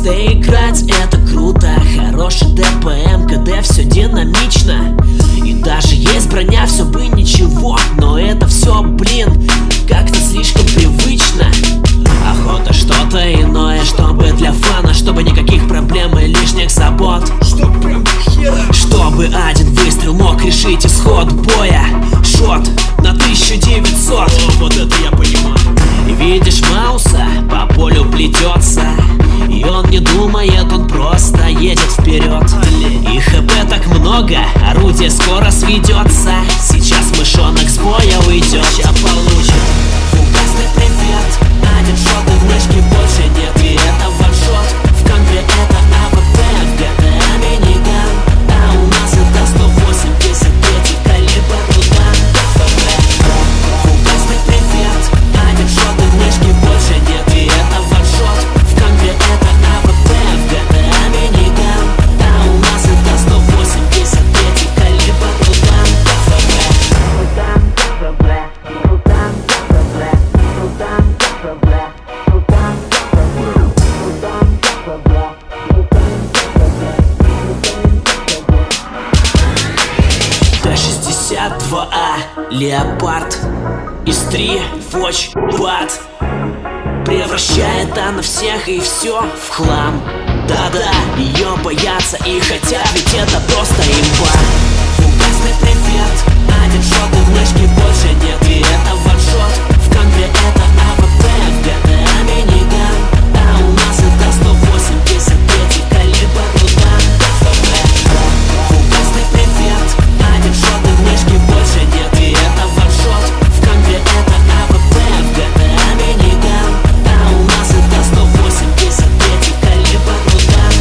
Играть это круто, хороший ДПМ, КД все динамично. И даже есть броня, все бы ничего, но это все, блин, как-то слишком привычно. Охота что-то иное, чтобы для фана, чтобы никаких проблем и лишних забот. Чтобы один выстрел мог решить исход боя. Шот на 1900. Вот это я понимаю. И видишь Мауса, по полю плетется, и он не думает, он просто едет вперед. И ХП так много, орудие скоро сведется. Сейчас мышонок с боя уйдет. Ща получит фугасный привет. Один шот и в мышке больше нет. И это ваншот. В контре это АВП, в GTA миниган. А у нас это 183 калибр удар. Фугасный привет. Один шот и в мышке больше нет. И это ваншот. В контре это АВП, в GTA миниган. А у нас это 183 калибр удар. Т-62А, Леопард, из 3 Фоч, Бат. Превращает она всех и все в хлам. Да-да, ее боятся и хотят, ведь это просто имба. Фугасный привет, один шот и в мышке больше нет. И это ваншот, в контре это АВП, в GTA миниган. А у нас это 183 калибр удар. Фугасный привет, один шот и в мышке больше нет. И это ваншот, в контре это АВП, в GTA миниган. А у нас это 183 калибр удар.